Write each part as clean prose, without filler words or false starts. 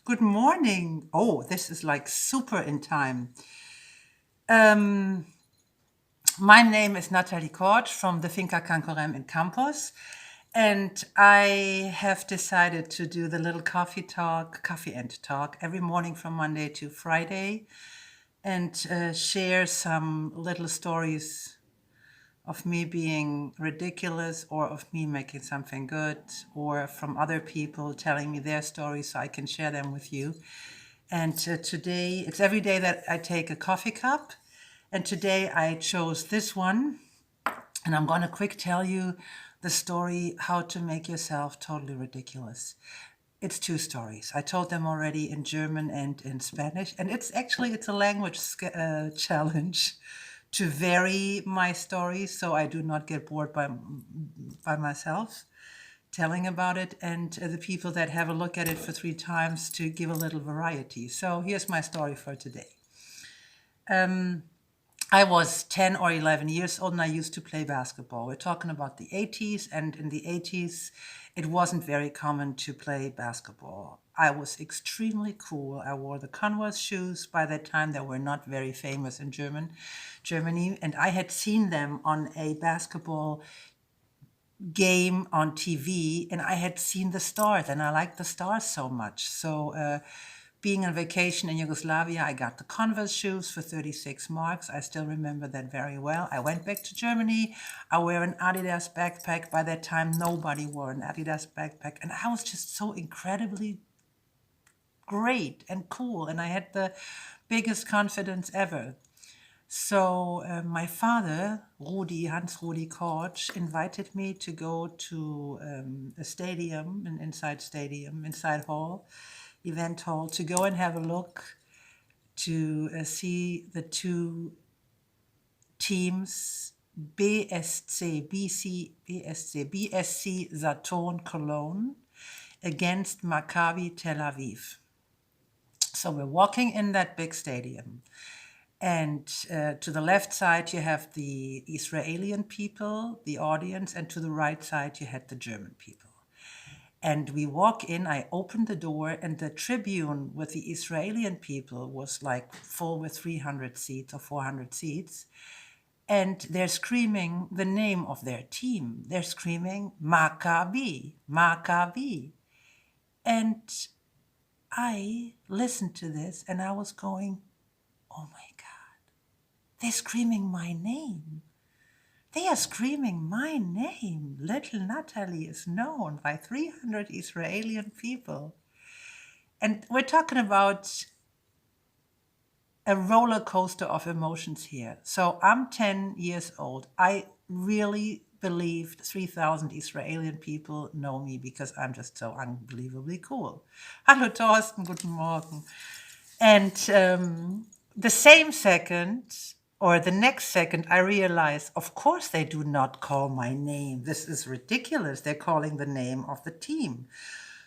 Good morning. Oh, this is like super in time. Um, my name is Nathalie Korcz from the Finca Cancorem in Campos, and I have decided to do the little coffee and talk every morning from Monday to Friday, and share some little stories of me being ridiculous or of me making something good or from other people telling me their stories so I can share them with you. And today, it's every day that I take a coffee cup. And today I chose this one. And I'm going to quick tell you the story how to make yourself totally ridiculous. It's two stories. I told them already in German and in Spanish. And it's a language challenge to vary my stories so I do not get bored by myself telling about it, and the people that have a look at it for 3 times to give a little variety. So here's my story for today. I was 10 or 11 years old and I used to play basketball. We're talking about the 80s, and in the 80s, it wasn't very common to play basketball. I was extremely cool. I wore the Converse shoes. By that time, they were not very famous in Germany, and I had seen them on a basketball game on TV, and I had seen the stars, and I liked the stars so much. So, being on vacation in Yugoslavia, I got the Converse shoes for 36 marks. I still remember that very well. I went back to Germany. I wear an Adidas backpack. By that time, nobody wore an Adidas backpack, and I was just so incredibly great and cool, and I had the biggest confidence ever. So my father, Hans-Rudi Korcz, invited me to go to a stadium, an inside hall, event hall, to go and have a look, to see the two teams, BSC Saturn Cologne against Makabi Tel Aviv. So we're walking in that big stadium. And to the left side, you have the Israeli people, the audience, and to the right side, you had the German people. And we walk in, I open the door, and the tribune with the Israeli people was like full with 300 seats or 400 seats. And they're screaming the name of their team. They're screaming, Makabi, Makabi. And I listened to this, and I was going, oh my God. They're screaming my name. They are screaming my name. Little Natalie is known by 300 Israeli people. And we're talking about a roller coaster of emotions here. So I'm 10 years old. I really believed 3,000 Israeli people know me because I'm just so unbelievably cool. Hallo Thorsten, guten Morgen. And the same second, or the next second, I realized, of course, they do not call my name. This is ridiculous. They're calling the name of the team.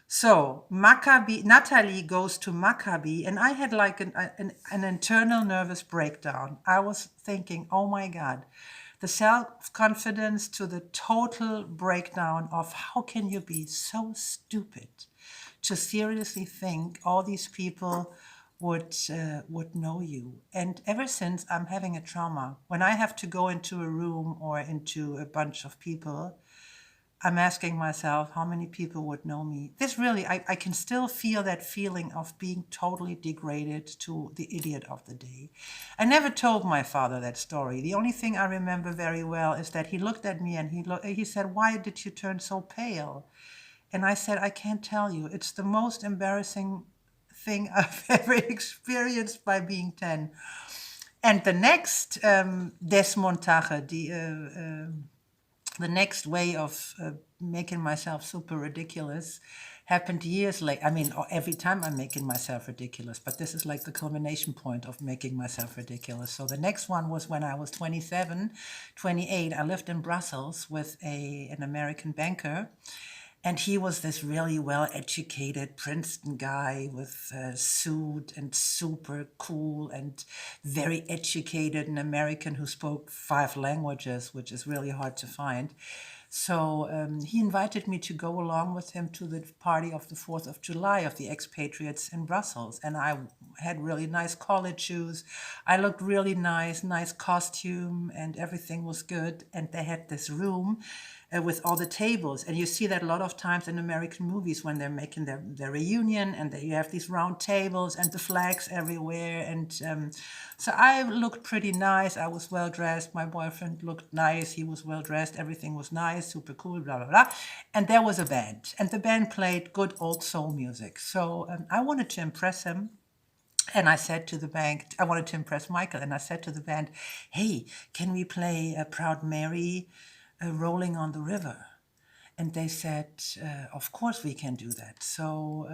So Makabi, Natalie goes to Makabi, and I had like an internal nervous breakdown. I was thinking, oh my God, the self-confidence to the total breakdown of how can you be so stupid to seriously think all these people would know you. And ever since, I'm having a trauma. When I have to go into a room or into a bunch of people, I'm asking myself how many people would know me. This really, I can still feel that feeling of being totally degraded to the idiot of the day. I never told my father that story. The only thing I remember very well is that he looked at me and he said, "Why did you turn so pale?" And I said, "I can't tell you. It's the most embarrassing thing I've ever experienced by being 10. And the next Desmontage, the next way of making myself super ridiculous happened years later. I mean, every time I'm making myself ridiculous, but this is like the culmination point of making myself ridiculous. So the next one was when I was 27, 28. I lived in Brussels with an American banker. And he was this really well-educated Princeton guy with a suit and super cool and very educated, an American who spoke 5 languages, which is really hard to find. So he invited me to go along with him to the party of the 4th of July of the expatriates in Brussels. And I had really nice college shoes. I looked really nice costume, and everything was good. And they had this room with all the tables. And you see that a lot of times in American movies when they're making their reunion, and you have these round tables and the flags everywhere. And so I looked pretty nice. I was well dressed. My boyfriend looked nice. He was well dressed. Everything was nice, super cool, blah, blah, blah. And there was a band. And the band played good old soul music. So I wanted to impress him. And I said to the band, I wanted to impress Michael. And I said to the band, hey, can we play Proud Mary, Rolling on the River? And they said, of course we can do that. So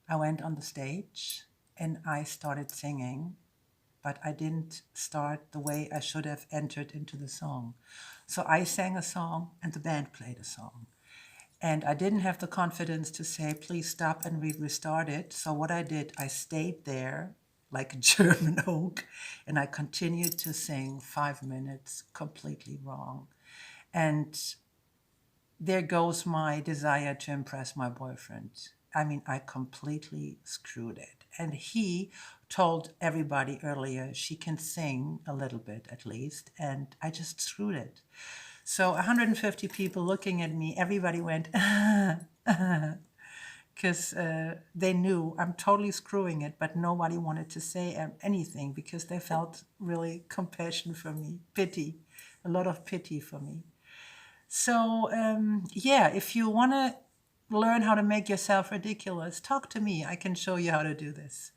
I went on the stage and I started singing, but I didn't start the way I should have entered into the song. So I sang a song and the band played a song. And I didn't have the confidence to say, please stop and we restart it. So what I did, I stayed there like a German oak, and I continued to sing 5 minutes completely wrong. And there goes my desire to impress my boyfriend. I mean, I completely screwed it. And he told everybody earlier she can sing a little bit at least, and I just screwed it. So 150 people looking at me, everybody went, because they knew I'm totally screwing it, but nobody wanted to say anything because they felt really compassion for me, pity, a lot of pity for me. So yeah, if you want to learn how to make yourself ridiculous, talk to me. I can show you how to do this.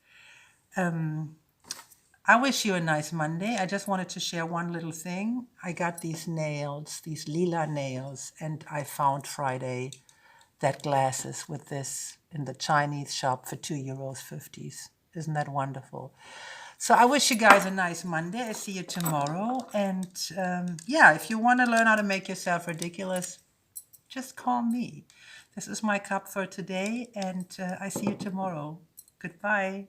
I wish you a nice Monday. I just wanted to share one little thing. I got these nails, these lila nails, and I found Friday that glasses with this in the Chinese shop for €2.50. Isn't that wonderful? So I wish you guys a nice Monday. I see you tomorrow. And yeah, if you want to learn how to make yourself ridiculous, just call me. This is my cup for today, and I see you tomorrow. Goodbye.